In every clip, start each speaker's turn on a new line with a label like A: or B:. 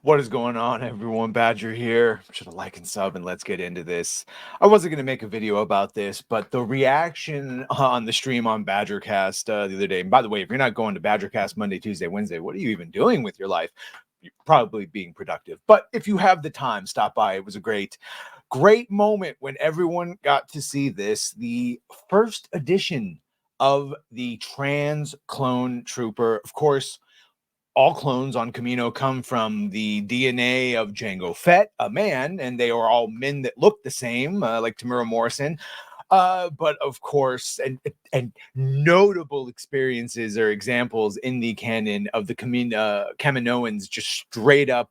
A: What is going on, everyone? Badger here. Should have like and sub, and let's get into this. I wasn't going to make a video about this, but the reaction on the stream on Badgercast the other day. And by the way, if you're not going to Badgercast Monday, Tuesday, Wednesday, what are you even doing with your life? You're probably being productive. But if you have the time, stop by. It was a great moment when everyone got to see this. The first edition of the Trans Clone Trooper. Of course, all clones on Camino come from the DNA of Jango Fett, a man, and they are all men that look the same, like Tamura Morrison. But of course, and notable experiences or examples in the canon of the Kaminoans just straight up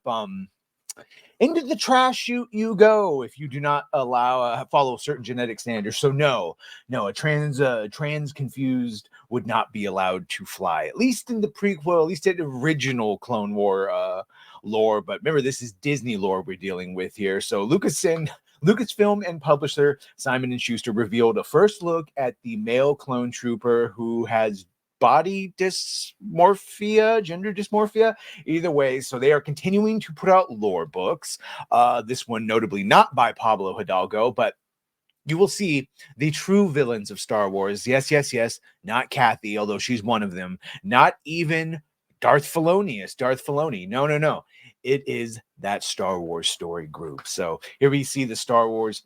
A: into the trash you go if you do not follow certain genetic standards. So no, a trans confused would not be allowed to fly, at least in the prequel, at least in the original Clone War lore. But remember, this is Disney lore we're dealing with here. So Lucasfilm and publisher Simon & Schuster revealed a first look at the male clone trooper who has body dysmorphia, gender dysmorphia, either way. So they are continuing to put out lore books. This one notably not by Pablo Hidalgo, but you will see the true villains of Star Wars. Yes, not Kathy, although she's one of them. Not even Darth Filoni. No. It is that Star Wars story group. So here we see the Star Wars,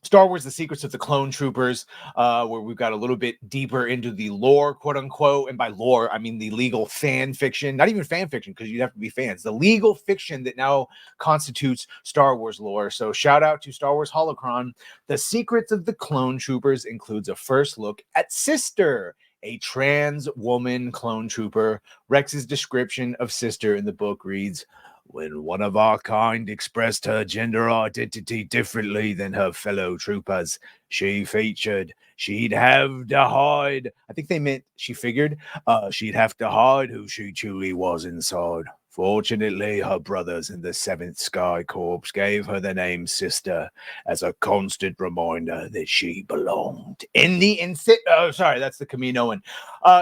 A: The Secrets of the Clone Troopers, where we've got a little bit deeper into the lore, quote unquote. And by lore, I mean the legal fan fiction, not even fan fiction, because you'd have to be fans. The legal fiction that now constitutes Star Wars lore. So shout out to Star Wars Holocron. The Secrets of the Clone Troopers includes a first look at Sister, a trans woman clone trooper. Rex's description of Sister in the book reads, "When one of our kind expressed her gender identity differently than her fellow troopers, she featured she'd have to hide." I think they meant she figured she'd have to hide who she truly was inside. Fortunately, her brothers in the 7th Sky Corps gave her the name Sister as a constant reminder that she belonged in the that's the Kaminoan.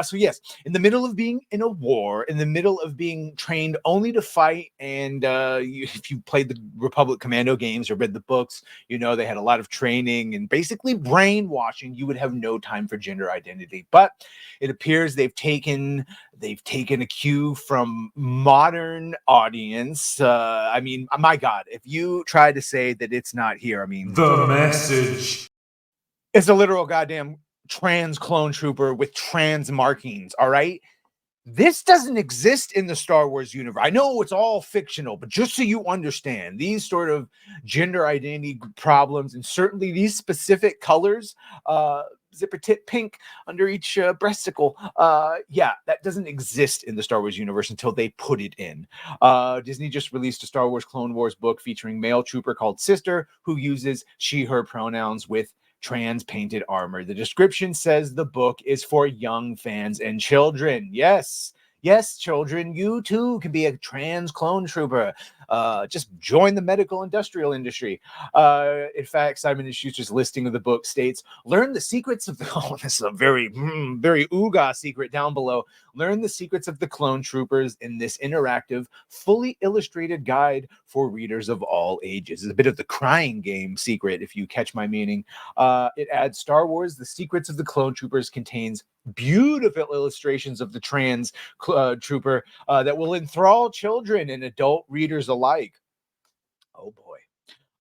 A: So yes, in the middle of being in a war, in the middle of being trained only to fight, and if you played the Republic Commando games or read the books, you know they had a lot of training and basically brainwashing. You would have no time for gender identity, but it appears they've taken a cue from modern audience. I mean, my God, if you try to say that it's not here, I mean,
B: the message.
A: It's a literal goddamn trans clone trooper with trans markings. All right. This doesn't exist in the Star Wars universe. I know it's all fictional, but just so you understand, these sort of gender identity problems, and certainly these specific colors, zipper tip pink under each breasticle, that doesn't exist in the Star Wars universe until they put it in. Disney just released a Star Wars Clone Wars book featuring male trooper called Sister, who uses she/her pronouns with trans painted armor. The description says the book is for young fans and children. Yes, children, you too can be a trans clone trooper. Just join the medical industrial industry. In fact, Simon & Schuster's listing of the book states, learn the secrets of the, this is a very ooga secret down below. Learn the secrets of the clone troopers in this interactive, fully illustrated guide for readers of all ages. It's a bit of the crying game secret, if you catch my meaning. It adds Star Wars, The Secrets of the Clone Troopers contains beautiful illustrations of the trans trooper that will enthrall children and adult readers alike.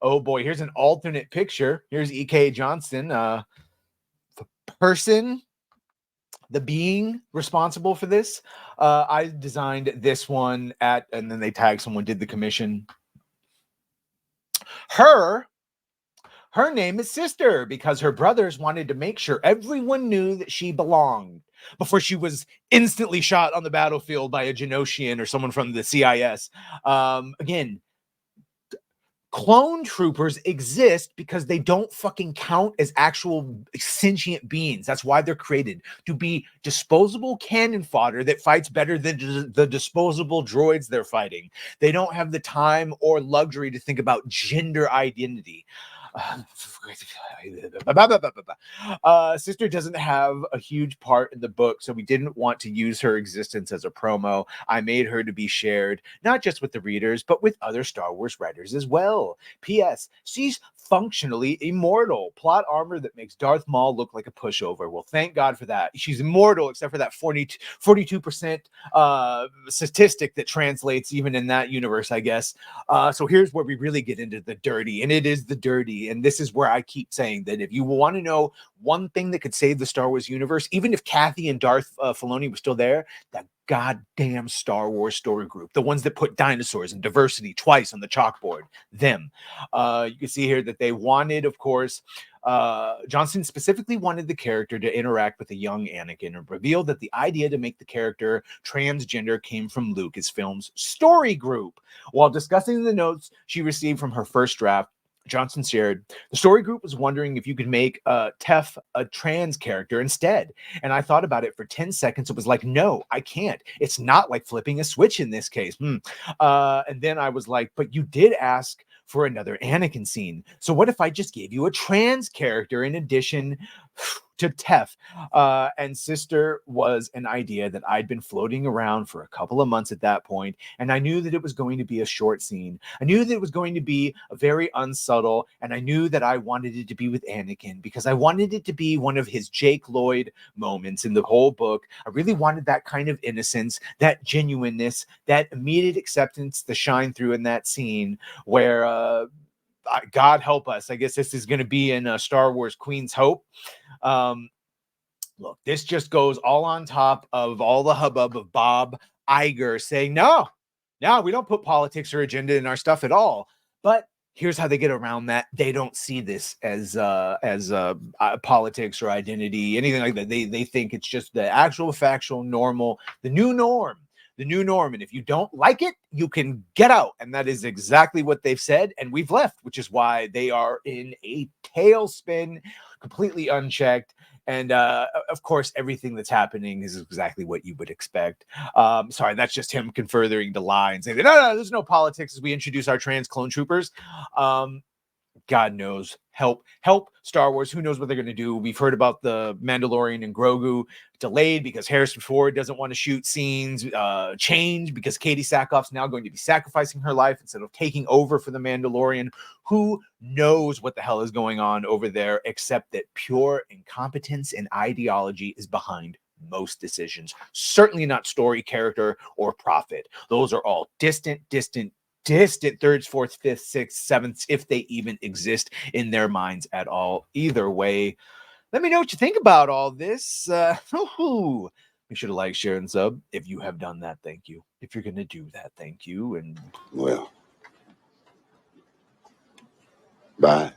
A: Oh boy, here's an alternate picture. Here's E.K. Johnston, the person, the being responsible for this. I designed this one and then they tagged someone did the commission. Her name is Sister because her brothers wanted to make sure everyone knew that she belonged before she was instantly shot on the battlefield by a Genosian or someone from the CIS. Again, clone troopers exist because they don't fucking count as actual sentient beings. That's why they're created, to be disposable cannon fodder that fights better than the disposable droids they're fighting. They don't have the time or luxury to think about gender identity. Sister doesn't have a huge part in the book, so we didn't want to use her existence as a promo. I made her to be shared, not just with the readers, but with other Star Wars writers as well. P.S. She's functionally immortal. Plot armor that makes Darth Maul look like a pushover. Well, thank God for that. She's immortal, except for that 42% statistic that translates even in that universe, I guess. So here's where we really get into the dirty, and it is the dirty. And this is where I keep saying that if you want to know one thing that could save the Star Wars universe, even if Kathy and Darth Filoni were still there, that goddamn Star Wars story group, the ones that put dinosaurs and diversity twice on the chalkboard, them. You can see here that they wanted, of course, Johnson specifically wanted the character to interact with a young Anakin and revealed that the idea to make the character transgender came from Lucasfilm's story group. While discussing the notes she received from her first draft, Johnson shared, the story group was wondering if you could make Tef a trans character instead. And I thought about it for 10 seconds. It was like, no, I can't. It's not like flipping a switch in this case. And then I was like, but you did ask for another Anakin scene. So what if I just gave you a trans character in addition to Tef? And Sister was an idea that I'd been floating around for a couple of months at that point, and I knew that it was going to be a short scene. I knew that it was going to be a very unsubtle, and I knew that I wanted it to be with Anakin because I wanted it to be one of his Jake Lloyd moments in the whole book. I really wanted that kind of innocence, that genuineness, that immediate acceptance to shine through in that scene where God help us, I guess this is going to be in Star Wars Queen's Hope. Look, this just goes all on top of all the hubbub of Bob Iger saying, no, we don't put politics or agenda in our stuff at all. But here's how they get around that. They don't see this as politics or identity, anything like that. They think it's just the actual factual normal, the new norm. The new norm. And if you don't like it, you can get out. And that is exactly what they've said. And we've left, which is why they are in a tailspin, completely unchecked. And of course, everything that's happening is exactly what you would expect. Sorry, that's just him furthering the lie and saying, no, there's no politics as we introduce our trans clone troopers. God knows. Help Star Wars. Who knows what they're going to do? We've heard about the Mandalorian and Grogu delayed because Harrison Ford doesn't want to shoot scenes, change because Katie Sackhoff's now going to be sacrificing her life instead of taking over for the Mandalorian. Who knows what the hell is going on over there, except that pure incompetence and ideology is behind most decisions. Certainly not story, character, or profit. Those are all distant thirds, fourths, fifths, sixths, sevenths, if they even exist in their minds at all. Either way, let me know what you think about all this. Make sure to like, share, and sub. If you have done that, thank you. If you're going to do that, thank you. And
B: well, bye.